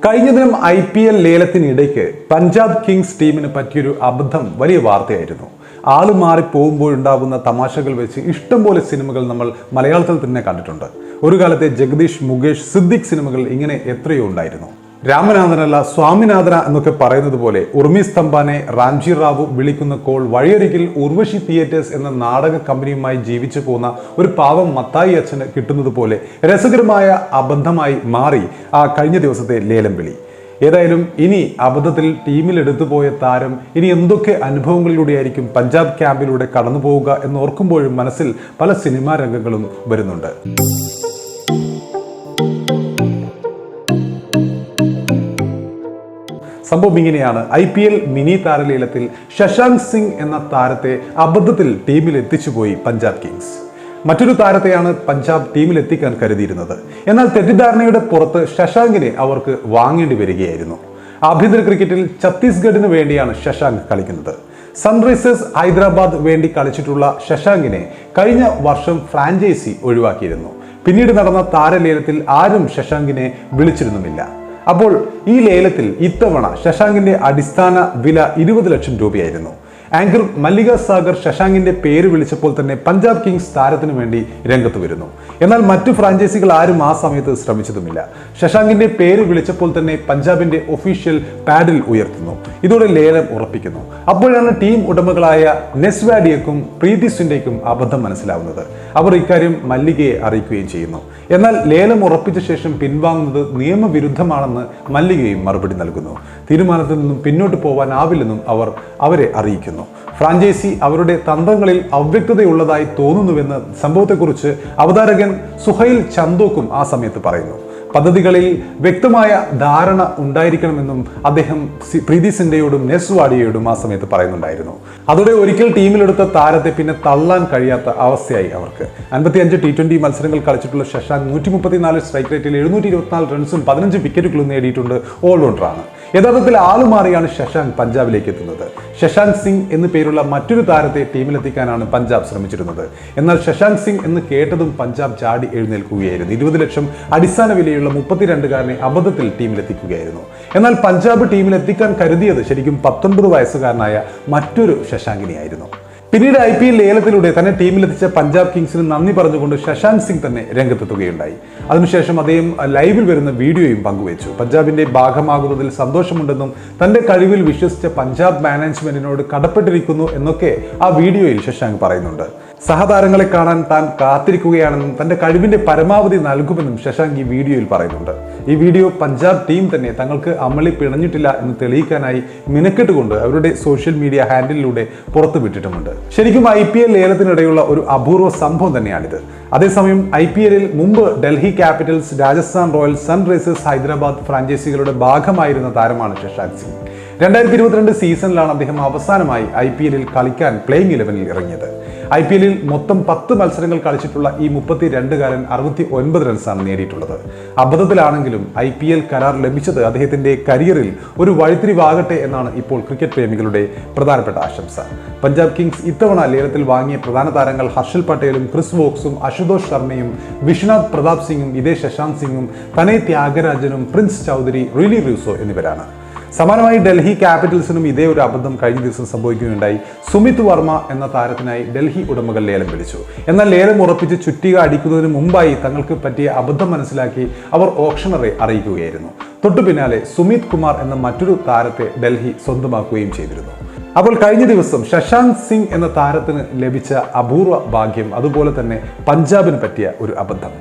കഴിഞ്ഞ ദിനം IPL ലേലത്തിനിടയ്ക്ക് Punjab Kings ടീമിന് പറ്റിയൊരു അബദ്ധം വലിയ വാർത്തയായിരുന്നു. ആള് മാറി പോകുമ്പോഴുണ്ടാകുന്ന തമാശകൾ വെച്ച് ഇഷ്ടംപോലെ സിനിമകൾ നമ്മൾ മലയാളത്തിൽ തന്നെ കണ്ടിട്ടുണ്ട്. ഒരു കാലത്തെ ജഗദീഷ്, മുകേഷ്, സിദ്ദിഖ് സിനിമകൾ ഇങ്ങനെ എത്രയോ ഉണ്ടായിരുന്നു. രാമനാഥനല്ല സ്വാമിനാഥന എന്നൊക്കെ പറയുന്നത് പോലെ ഉർമി സ്തംഭാനെ റാംജി റാവു വിളിക്കുന്ന കോൾ വഴിയൊരിക്കൽ ഉർവശി തിയേറ്റേഴ്സ് എന്ന നാടക കമ്പനിയുമായി ജീവിച്ചു പോകുന്ന ഒരു പാവം മത്തായി അച്ഛന് കിട്ടുന്നത് പോലെ രസകരമായ അബദ്ധമായി മാറി ആ കഴിഞ്ഞ ദിവസത്തെ ലേലം വിളി. ഏതായാലും ഇനി അബദ്ധത്തിൽ ടീമിലെടുത്തു പോയ താരം ഇനി എന്തൊക്കെ അനുഭവങ്ങളിലൂടെയായിരിക്കും പഞ്ചാബ് ക്യാമ്പിലൂടെ കടന്നു പോവുക എന്നോർക്കുമ്പോഴും മനസ്സിൽ പല സിനിമാ രംഗങ്ങളും വരുന്നുണ്ട്. സംഭവം ഇങ്ങനെയാണ്. IPL മിനി താരലേലത്തിൽ ശശാങ്ക് സിംഗ് എന്ന താരത്തെ അബദ്ധത്തിൽ ടീമിൽ എത്തിച്ചുപോയി പഞ്ചാബ് കിങ്സ്. മറ്റൊരു താരത്തെയാണ് പഞ്ചാബ് ടീമിൽ എത്തിക്കാൻ കരുതിയിരുന്നത്. എന്നാൽ തെറ്റിദ്ധാരണയുടെ പുറത്ത് ശശാങ്കിനെ അവർക്ക് വാങ്ങേണ്ടി വരികയായിരുന്നു. ആഭ്യന്തര ക്രിക്കറ്റിൽ ഛത്തീസ്ഗഡിന് വേണ്ടിയാണ് ശശാങ്ക് കളിക്കുന്നത്. സൺറൈസേഴ്സ് ഹൈദരാബാദ് വേണ്ടി കളിച്ചിട്ടുള്ള ശശാങ്കിനെ കഴിഞ്ഞ വർഷം ഫ്രാഞ്ചൈസി ഒഴിവാക്കിയിരുന്നു. പിന്നീട് നടന്ന താരലേലത്തിൽ ആരും ശശാങ്കിനെ വിളിച്ചിരുന്നുമില്ല. അപ്പോൾ ഈ ലേലത്തിൽ ഇത്തവണ ശശാങ്കിന്റെ അടിസ്ഥാന വില 20 ലക്ഷം രൂപയായിരുന്നു. ആങ്കർ മല്ലിക സാഗർ ശശാങ്കിന്റെ പേര് വിളിച്ചപ്പോൾ തന്നെ പഞ്ചാബ് കിങ്സ് താരത്തിന് വേണ്ടി രംഗത്ത് വരുന്നു. എന്നാൽ മറ്റു ഫ്രാഞ്ചൈസികൾ ആരും ആ സമയത്ത് ശ്രമിച്ചതുമില്ല. ശശാങ്കിന്റെ പേര് വിളിച്ചപ്പോൾ തന്നെ പഞ്ചാബിന്റെ ഒഫീഷ്യൽ പാഡിൽ ഉയർത്തുന്നു. ഇതോടെ ലേലം ഉറപ്പിക്കുന്നു. അപ്പോഴാണ് ടീം ഉടമകളായ നെസ്വാഡിയക്കും പ്രീതി സിൻഡയ്ക്കും അബദ്ധം മനസ്സിലാവുന്നത്. അവർ ഇക്കാര്യം മല്ലികയെ അറിയിക്കുകയും ചെയ്യുന്നു. എന്നാൽ ലേലം ഉറപ്പിച്ച ശേഷം പിൻവാങ്ങുന്നത് നിയമവിരുദ്ധമാണെന്ന് മല്ലികയും മറുപടി നൽകുന്നു. തീരുമാനത്തിൽ നിന്നും പിന്നോട്ട് പോവാനാവില്ലെന്നും അവർ അവരെ അറിയിക്കുന്നു. ഫ്രാഞ്ചൈസി അവരുടെ തന്ത്രങ്ങളിൽ അവ്യക്തതയുള്ളതായി തോന്നുന്നുവെന്ന് സംഭവത്തെക്കുറിച്ച് അവതാരകൻ സുഹൈൽ ചന്ദോക്കും ആ സമയത്ത് പറയുന്നു. പദ്ധതികളിൽ വ്യക്തമായ ധാരണ ഉണ്ടായിരിക്കണമെന്നും അദ്ദേഹം പ്രീതി സിൻഡയോടും നെസ്വാഡിയയോടും ആ സമയത്ത് പറയുന്നുണ്ടായിരുന്നു. അതോടെ ഒരിക്കൽ ടീമിലെടുത്ത താരത്തെ പിന്നെ തള്ളാൻ കഴിയാത്ത അവസ്ഥയായി അവർക്ക്. 55 T20 മത്സരങ്ങൾ കളിച്ചിട്ടുള്ള ശശാങ്ക് 134 സ്ട്രൈക്ക് റേറ്റിൽ 724 റൺസും 15 വിക്കറ്റുകളും നേടിയിട്ടുണ്ട്. ഓൾറൗണ്ടറാണ്. യഥാർത്ഥത്തിൽ ആളുമാറിയാണ് ശശാങ്ക് പഞ്ചാബിലേക്ക് എത്തുന്നത്. ശശാങ്ക് സിംഗ് എന്ന് പേരുള്ള മറ്റൊരു താരത്തെ ടീമിലെത്തിക്കാനാണ് പഞ്ചാബ് ശ്രമിച്ചിരുന്നത്. എന്നാൽ ശശാങ്ക് സിംഗ് എന്ന് കേട്ടതും പഞ്ചാബ് ചാടി എഴുന്നേൽക്കുകയായിരുന്നു. 20 ലക്ഷം അടിസ്ഥാന വിലയുള്ള 32കാരനെ അബദ്ധത്തിൽ ടീമിലെത്തിക്കുകയായിരുന്നു. എന്നാൽ പഞ്ചാബ് ടീമിലെത്തിക്കാൻ കരുതിയത് ശരിക്കും 19 വയസ്സുകാരനായ മറ്റൊരു ശശാങ്കിനെയായിരുന്നു. പിന്നീട് IPL ലേലത്തിലൂടെ തന്നെ ടീമിലെത്തിച്ച പഞ്ചാബ് കിങ്സിന് നന്ദി പറഞ്ഞുകൊണ്ട് ശശാങ്ക് സിംഗ് തന്നെ രംഗത്തെത്തുകയുണ്ടായി. അതിനുശേഷം അദ്ദേഹം ലൈവിൽ വരുന്ന വീഡിയോയും പങ്കുവച്ചു. പഞ്ചാബിന്റെ ഭാഗമാകുന്നതിൽ സന്തോഷമുണ്ടെന്നും തന്റെ കഴിവിൽ വിശ്വസിച്ച പഞ്ചാബ് മാനേജ്മെന്റിനോട് കടപ്പെട്ടിരിക്കുന്നു എന്നൊക്കെ ആ വീഡിയോയിൽ ശശാങ്ക് പറയുന്നുണ്ട്. സഹതാരങ്ങളെ കാണാൻ താൻ കാത്തിരിക്കുകയാണെന്നും തന്റെ കഴിവിന്റെ പരമാവധി നൽകുമെന്നും ശശാങ്ക് ഈ വീഡിയോയിൽ പറയുന്നുണ്ട്. ഈ വീഡിയോ പഞ്ചാബ് ടീം തന്നെ തങ്ങൾക്ക് അമളി പിണഞ്ഞിട്ടില്ല എന്ന് തെളിയിക്കാനായി മിനക്കെട്ടുകൊണ്ട് അവരുടെ സോഷ്യൽ മീഡിയ ഹാൻഡിലൂടെ പുറത്തുവിട്ടിട്ടുമുണ്ട്. ശരിക്കും IPL ലേലത്തിനിടെയുള്ള ഒരു അപൂർവ സംഭവം തന്നെയാണിത്. അതേസമയം IPLൽ മുമ്പ് Delhi Capitals, Rajasthan Royals, Sunrisers Hyderabad ഫ്രാഞ്ചൈസികളുടെ ഭാഗമായിരുന്ന താരമാണ് ശശാങ്ക് സിംഗ്. 2022 സീസണിലാണ് അദ്ദേഹം അവസാനമായി IPLൽ കളിക്കാൻ പ്ലേയിങ് 11ൽ ഇറങ്ങിയത്. IPLൽ മൊത്തം 10 മത്സരങ്ങൾ കളിച്ചിട്ടുള്ള ഈ 32കാരൻ 69 റൺസാണ് നേടിയിട്ടുള്ളത്. അബദ്ധത്തിലാണെങ്കിലും IPL കരാർ ലഭിച്ചത് അദ്ദേഹത്തിന്റെ കരിയറിൽ ഒരു വഴിത്തിരിവാകട്ടെ എന്നാണ് ഇപ്പോൾ ക്രിക്കറ്റ് പ്രേമികളുടെ പ്രധാനപ്പെട്ട ആശംസ. പഞ്ചാബ് കിങ്സ് ഇത്തവണ ലേലത്തിൽ വാങ്ങിയ പ്രധാന താരങ്ങൾ ഹർഷൽ പട്ടേലും, ക്രിസ് വോക്സും, അശുതോഷ് ശർമ്മയും, വിശ്വനാഥ് പ്രതാപ് സിംഗും, ഇതേ ശശാങ്ക് സിംഗും, തനേ ത്യാഗരാജനും, പ്രിൻസ് ചൗധരി, റിലി റൂസോ എന്നിവരാണ്. സമാനമായി ഡൽഹി ക്യാപിറ്റൽസിനും ഇതേ ഒരു അബദ്ധം കഴിഞ്ഞ ദിവസം സംഭവിക്കുകയുണ്ടായി. സുമിത് വർമ്മ എന്ന താരത്തിനായി ഡൽഹി ഉടമകൾ ലേലം വിളിച്ചു. എന്നാൽ ലേലം ഉറപ്പിച്ച് ചുറ്റിക അടിക്കുന്നതിന് മുമ്പായി തങ്ങൾക്ക് പറ്റിയ അബദ്ധം മനസ്സിലാക്കി അവർ ഓപ്ഷണറെ അറിയിക്കുകയായിരുന്നു. തൊട്ടു പിന്നാലെ സുമിത് കുമാർ എന്ന മറ്റൊരു താരത്തെ ഡൽഹി സ്വന്തമാക്കുകയും ചെയ്തിരുന്നു. അപ്പോൾ കഴിഞ്ഞ ദിവസം ശശാങ്ക് സിംഗ് എന്ന താരത്തിന് ലഭിച്ച അപൂർവ ഭാഗ്യം, അതുപോലെ തന്നെ പഞ്ചാബിന് പറ്റിയ ഒരു അബദ്ധം.